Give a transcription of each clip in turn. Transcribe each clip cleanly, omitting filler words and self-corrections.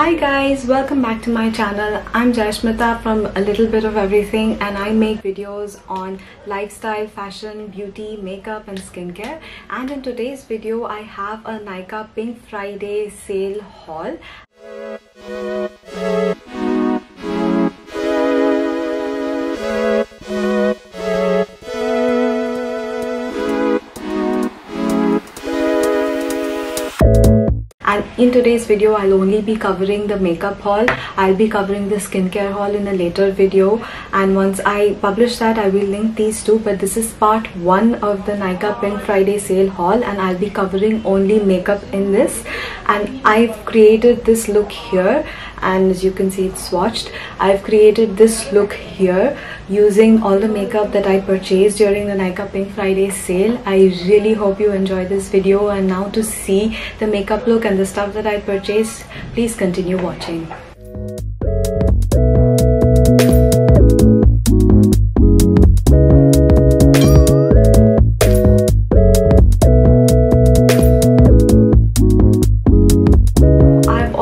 Hi guys, welcome back to my channel. I'm Jashmita from A Little Bit of Everything, and I make videos on lifestyle, fashion, beauty, makeup and skincare. And in today's video I have a Nykaa Pink Friday sale haul. And in today's video I'll only be covering the makeup haul. I'll be covering the skincare haul in a later video, and once I publish that I will link these two, but this is part 1 of the Nykaa Pink Friday sale haul and I'll be covering only makeup in this. And I've created this look here, and as you can see it's swatched. I've created this look here using all the makeup that I purchased during the Nykaa Pink Friday sale. I really hope you enjoy this video, and now to see the makeup look and the stuff that I purchased, please continue watching.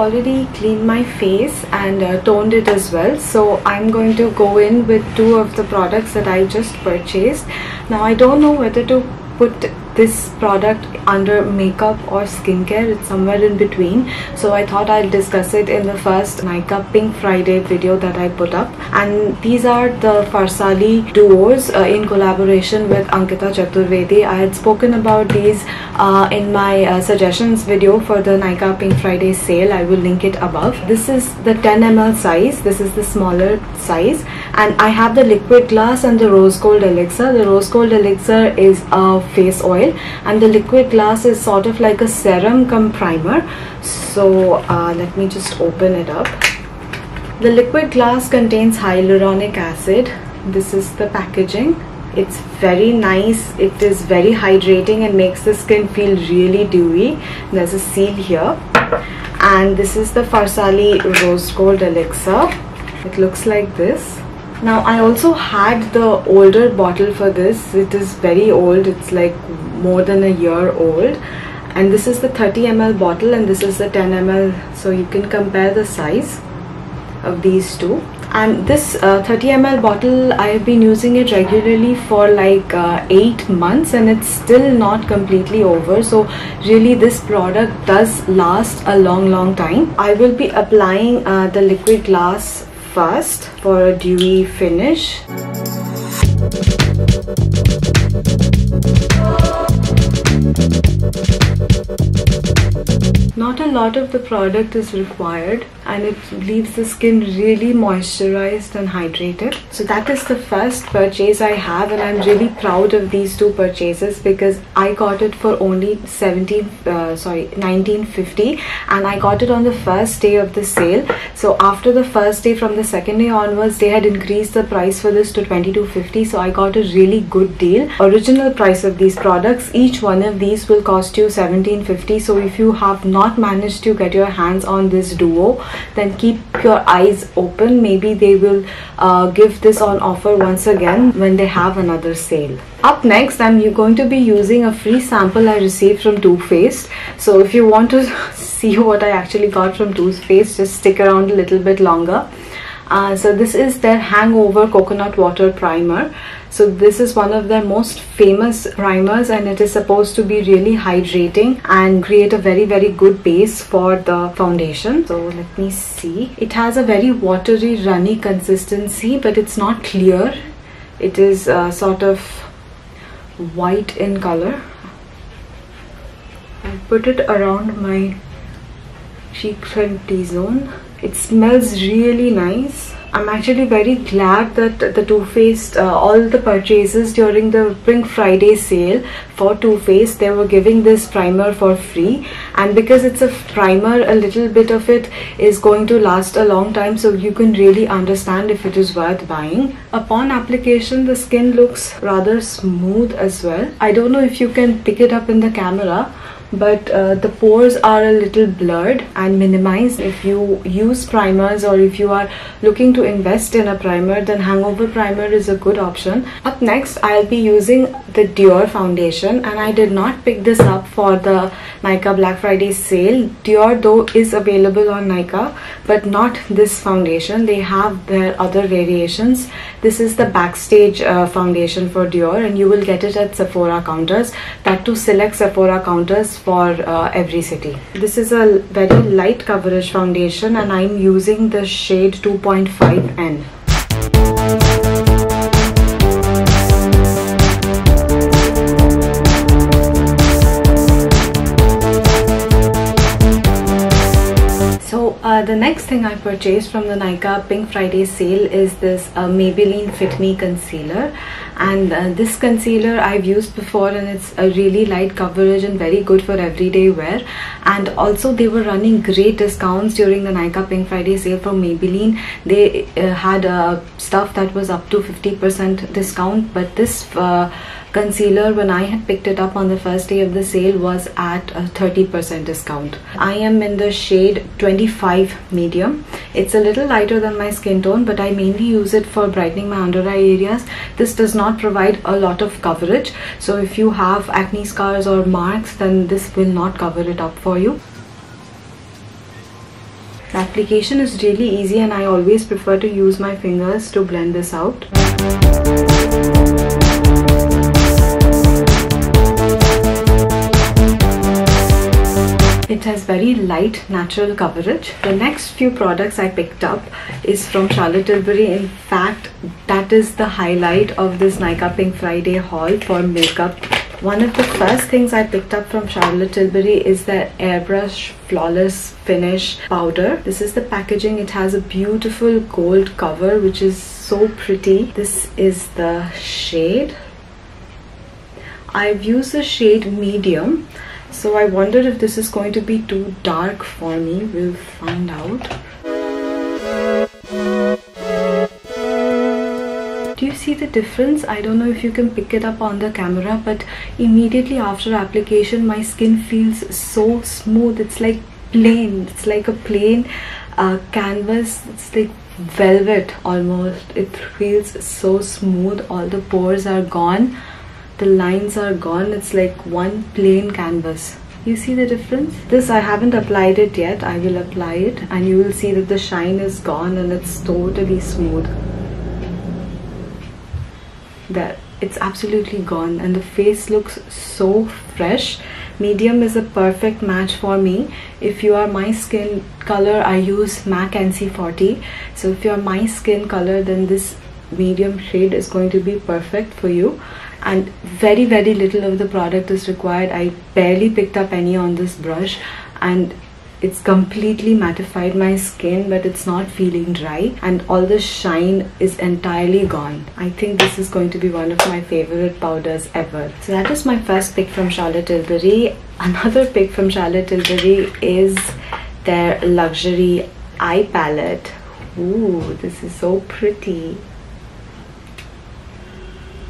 Already cleaned my face and toned it as well, so I'm going to go in with 2 of the products that I just purchased. Now I don't know whether to put this product under makeup or skincare. It's somewhere in between, so I thought I'll discuss it in the first Nykaa Pink Friday video that I put up. And these are the Farsali duos in collaboration with Ankita Chaturvedi. I had spoken about these in my suggestions video for the Nykaa Pink Friday sale. I will link it above. This is the 10 ml size. This is the smaller size, and I have the liquid glass and the rose gold elixir. The rose gold elixir is a face oil, and the liquid glass is sort of like a serum cum primer. So let me just open it up. The liquid glass contains hyaluronic acid. This is the packaging. It's very nice. It is very hydrating and makes the skin feel really dewy. There's a seal here, and this is the Farsali rose gold elixir. It looks like this. Now I also had the older bottle for this. It is very old. It's like more than a year old, and this is the 30 ml bottle and this is the 10 ml, so you can compare the size of these two. And this 30 ml bottle, I've been using it regularly for like 8 months and it's still not completely over, so really this product does last a long time. I will be applying the liquid glass first for a dewy finish. Not a lot of the product is required, and it leaves the skin really moisturized and hydrated. So that is the first purchase I have, and I'm really proud of these 2 purchases because I got it for only 1950, and I got it on the first day of the sale. So after the first day, from the second day onwards, they had increased the price for this to 2250, so I got a really good deal. Original price of these products, each one of these will cost you 1750. So if you have not managed to get your hands on this duo, then keep your eyes open. Maybe they will give this on offer once again when they have another sale. Up next, I'm going to be using a free sample I received from Too Faced. So if you want to see what I actually got from Too Faced, just stick around a little bit longer. So this is their Hangover Coconut Water Primer. So this is one of their most famous primers, and it is supposed to be really hydrating and create a very good base for the foundation. So let me see. It has a very watery, runny consistency, but it's not clear. It is sort of white in color. I put it around my cheeks and T-zone. It smells really nice. I'm actually very glad that the Too Faced, all the purchases during the Pink Friday sale for Too Faced, they were giving this primer for free, and because it's a primer, a little bit of it is going to last a long time, so you can really understand if it is worth buying. Upon application, the skin looks rather smooth as well. I don't know if you can pick it up in the camera, but the pores are a little blurred and minimized. If you use primers or if you are looking to invest in a primer, then Hangover Primer is a good option. Up next, I'll be using the Dior foundation, and I did not pick this up for the Nykaa Black Friday sale. Dior though is available on Nykaa, but not this foundation. They have their other variations. This is the Backstage foundation for Dior, and you will get it at Sephora counters, that too select Sephora counters for every city. This is a very light coverage foundation, and I'm using the shade 2.5N. The next thing I purchased from the Nykaa Pink Friday sale is this Maybelline Fit Me concealer, and this concealer I've used before, and it's a really light coverage and very good for everyday wear. And also they were running great discounts during the Nykaa Pink Friday sale for Maybelline. They had stuff that was up to 50% discount, but this concealer, when I had picked it up on the first day of the sale, was at a 30% discount. I am in the shade 25 medium. It's a little lighter than my skin tone, but I mainly use it for brightening my under eye areas. This does not provide a lot of coverage, so if you have acne scars or marks, then this will not cover it up for you. The application is really easy, and I always prefer to use my fingers to blend this out. It has very light natural coverage. The next few products I picked up is from Charlotte Tilbury. In fact, that is the highlight of this Nykaa Pink Friday haul for makeup. One of the first things I picked up from Charlotte Tilbury is the Airbrush Flawless Finish powder. This is the packaging. It has a beautiful gold cover, which is so pretty. This is the shade. I've used the shade medium, so I wondered if this is going to be too dark for me. We'll find out. Do you see the difference? I don't know if you can pick it up on the camera, but immediately after application my skin feels so smooth. It's like plain. It's like a plain canvas. It's like velvet almost. It feels so smooth. All the pores are gone. The lines are gone. It's like one plain canvas. You see the difference? This, I haven't applied it yet. I will apply it, and you will see that the shine is gone and it's totally smooth. There, it's absolutely gone, and the face looks so fresh. Medium is a perfect match for me. If you are my skin color, I use MAC NC40. So if you are my skin color, then this medium shade is going to be perfect for you. And very little of the product is required. I barely picked up any on this brush, and it's completely mattified my skin, but it's not feeling dry, and all the shine is entirely gone. I think this is going to be one of my favorite powders ever. So that is my first pick from Charlotte Tilbury. Another pick from Charlotte Tilbury is their luxury eye palette. Ooh, this is so pretty.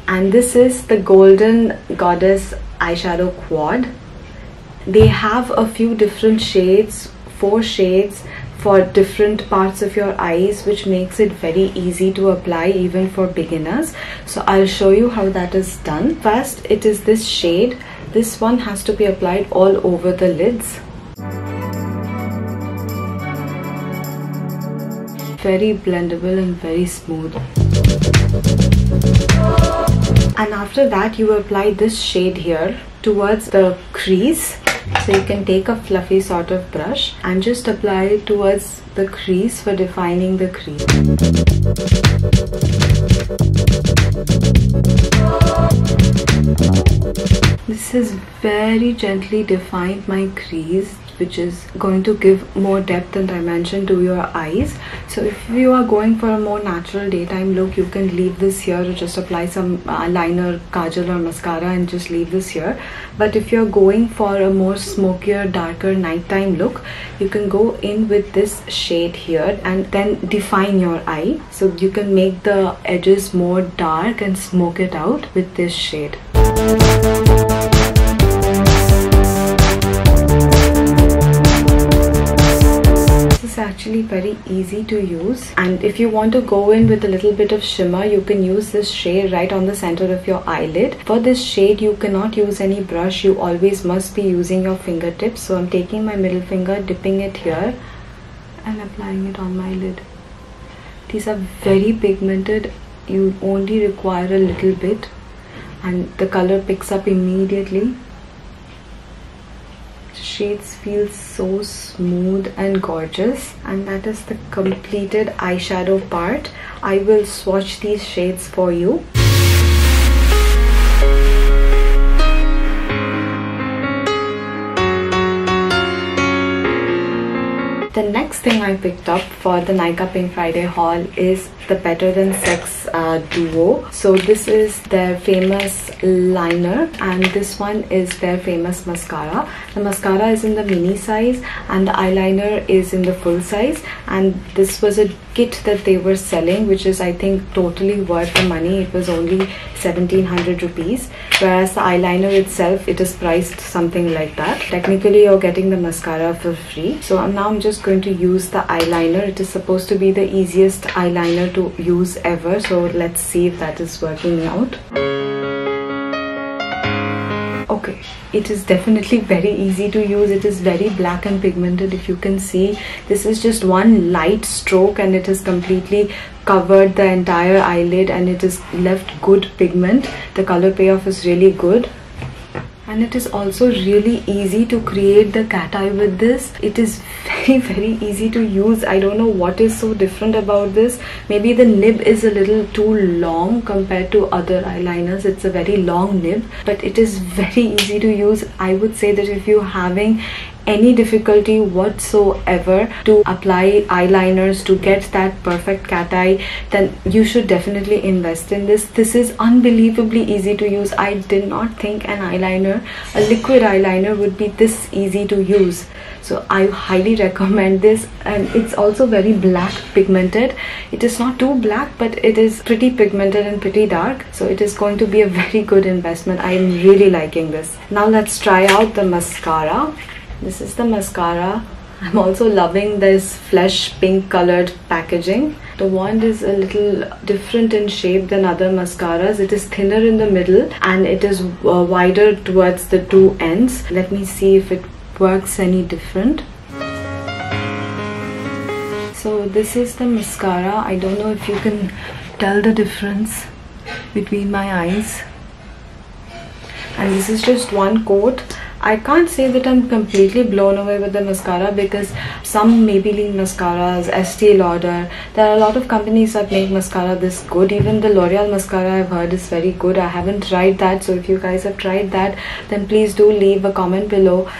And this is the Golden Goddess eyeshadow quad. They have a few different shades, 4 shades for different parts of your eyes, which makes it very easy to apply even for beginners. So I'll show you how that is done. First, it is this shade. This one has to be applied all over the lids. Very blendable and very smooth. And after that, you apply this shade here towards the crease. So you can take a fluffy sort of brush and just apply it towards the crease for defining the crease. This has very gently defined my crease, which is going to give more depth and dimension to your eyes. So if you are going for a more natural daytime look, you can leave this here or just apply some liner, kajal or mascara and just leave this here. But if you're going for a more smokier, darker nighttime look, you can go in with this shade here and then define your eye. So you can make the edges more dark and smoke it out with this shade. actually very easy to use. And if you want to go in with a little bit of shimmer, you can use this shade right on the center of your eyelid. For this shade, you cannot use any brush. You always must be using your fingertips. So I'm taking my middle finger, dipping it here and applying it on my lid. These are very pigmented. You only require a little bit and the color picks up immediately. Shades feel so smooth and gorgeous, and that is the completed eyeshadow part. I will swatch these shades for you. The next thing I picked up for the Nykaa Pink Friday haul is the Better Than Sex duo. So this is their famous liner and this one is their famous mascara. The mascara is in the mini size and the eyeliner is in the full size, and this was a kit that they were selling, which is I think totally worth the money. It was only 1700 rupees, whereas the eyeliner itself, it is priced something like that. Technically you're getting the mascara for free. So I'm just going to use the eyeliner. It is supposed to be the easiest eyeliner to use ever, so let's see if that is working out. Okay, it is definitely very easy to use. It is very black and pigmented. If you can see, this is just one light stroke and it has completely covered the entire eyelid and it is left good pigment. The color payoff is really good. And it is also really easy to create the cat eye with this. It is very easy to use. I don't know what is so different about this. Maybe the nib is a little too long compared to other eyeliners. It's a very long nib, but it is very easy to use. I would say that if you're having any difficulty whatsoever to apply eyeliners to get that perfect cat eye, then you should definitely invest in this. This is unbelievably easy to use. I did not think an eyeliner, a liquid eyeliner, would be this easy to use. So I highly recommend this, and it's also very black pigmented. It is not too black, but it is pretty pigmented and pretty dark, so it is going to be a very good investment. I am really liking this. Now let's try out the mascara. This is the mascara. I'm also loving this flesh pink colored packaging. The wand is a little different in shape than other mascaras. It is thinner in the middle and it is wider towards the two ends. Let me see if it works any different. So this is the mascara. I don't know if you can tell the difference between my eyes. And this is just one coat. I can't say that I'm completely blown away with the mascara because some Maybelline mascaras, Estee Lauder, there are a lot of companies that make mascara this good. Even the L'Oreal mascara I've heard is very good. I haven't tried that, so if you guys have tried that, then please do leave a comment below.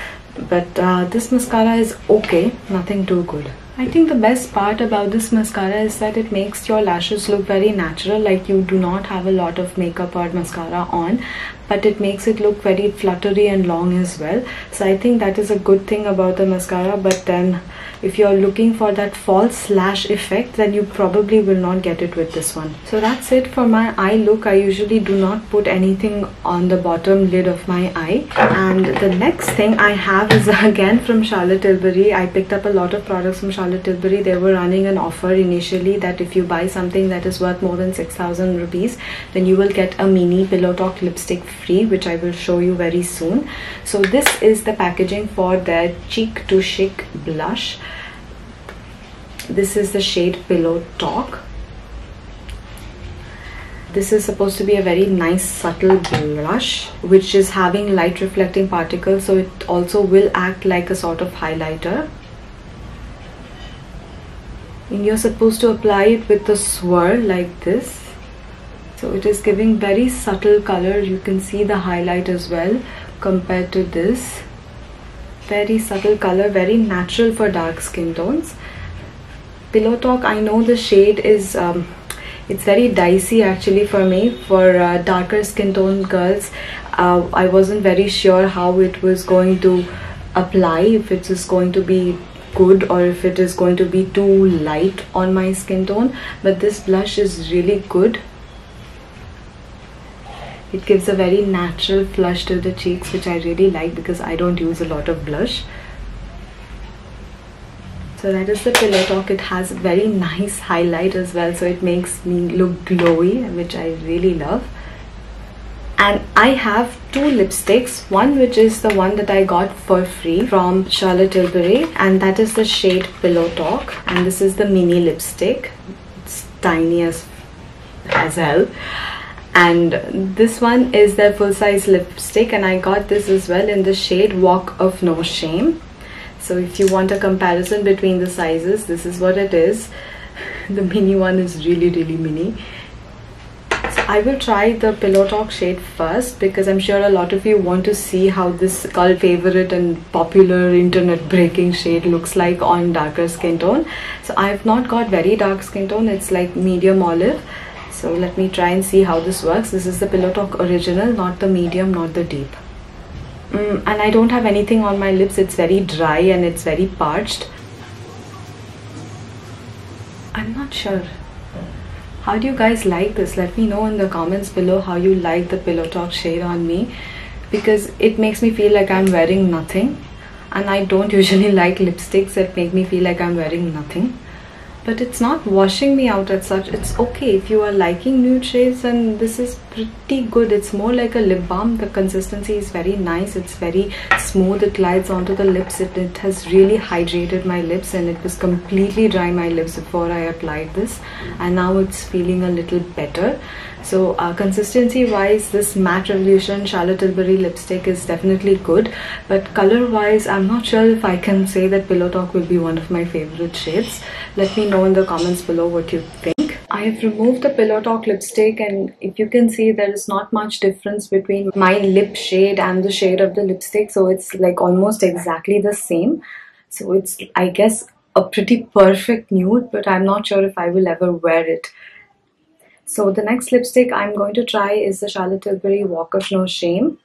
But this mascara is okay, nothing too good. I think the best part about this mascara is that it makes your lashes look very natural, like you do not have a lot of makeup or mascara on, but it makes it look very fluttery and long as well. So I think that is a good thing about the mascara. But then if you're looking for that false lash effect, then you probably will not get it with this one. So that's it for my eye look. I usually do not put anything on the bottom lid of my eye. And the next thing I have is again from Charlotte Tilbury. I picked up a lot of products from Charlotte Tilbury. They were running an offer initially that if you buy something that is worth more than 6,000 rupees, then you will get a mini Pillow Talk lipstick free, which I will show you very soon. So this is the packaging for their Cheek to Chic blush. This is the shade Pillow Talk. This is supposed to be a very nice subtle blush which is having light reflecting particles, so it also will act like a sort of highlighter. And you're supposed to apply it with a swirl like this. So it is giving very subtle color. You can see the highlight as well compared to this. Very subtle color, very natural for dark skin tones. Pillow Talk, I know the shade is it's very dicey actually for me. For darker skin tone girls, I wasn't very sure how it was going to apply, if it is going to be good or if it is going to be too light on my skin tone. But this blush is really good. It gives a very natural flush to the cheeks, which I really like because I don't use a lot of blush. So that is the Pillow Talk. It has a very nice highlight as well, so it makes me look glowy, which I really love. And I have two lipsticks, one which is the one that I got for free from Charlotte Tilbury, and that is the shade Pillow Talk, and this is the mini lipstick. It's tiny as hell. And this one is their full-size lipstick, and I got this as well in the shade Walk of No Shame. So if you want a comparison between the sizes, this is what it is. The mini one is really mini. So I will try the Pillow Talk shade first, because I'm sure a lot of you want to see how this cult favorite and popular internet breaking shade looks like on darker skin tone. So I have not got very dark skin tone, it's like medium olive. So let me try and see how this works. This is the Pillow Talk original, not the medium, not the deep. And I don't have anything on my lips. It's very dry and it's very parched. I'm not sure. How do you guys like this? Let me know in the comments below how you like the Pillow Talk shade on me, because it makes me feel like I'm wearing nothing, and I don't usually like lipsticks that make me feel like I'm wearing nothing. But it's not washing me out as such. It's okay if you are liking nude shades, and this is pretty good. It's more like a lip balm. The consistency is very nice. It's very smooth. It glides onto the lips. It has really hydrated my lips, and it was completely dry my lips before I applied this, and now it's feeling a little better. So consistency wise, this Matte Revolution Charlotte Tilbury lipstick is definitely good, but color wise, I'm not sure if I can say that Pillow Talk will be one of my favorite shades. Let me know in the comments below what you think. I have removed the Pillow Talk lipstick, and if you can see, there is not much difference between my lip shade and the shade of the lipstick, so it's like almost exactly the same. So it's, I guess, a pretty perfect nude, but I'm not sure if I will ever wear it. So the next lipstick I'm going to try is the Charlotte Tilbury Walk of No Shame,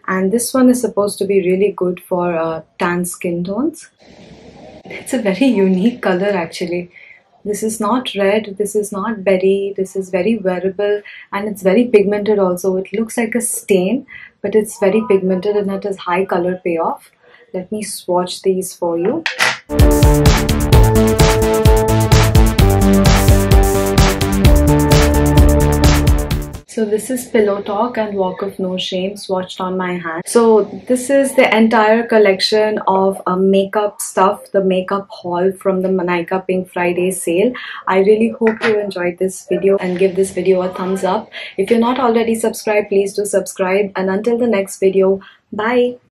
and this one is supposed to be really good for tan skin tones. It's a very unique color actually. This is not red, this is not berry, this is very wearable, and it's very pigmented also. It looks like a stain, but it's very pigmented and it has high color payoff. Let me swatch these for you. So this is Pillow Talk and Walk of No Shame swatched on my hand. So this is the entire collection of makeup stuff, the makeup haul from the Nykaa Pink Friday sale. I really hope you enjoyed this video and give this video a thumbs up. If you're not already subscribed, please do subscribe, and until the next video, bye.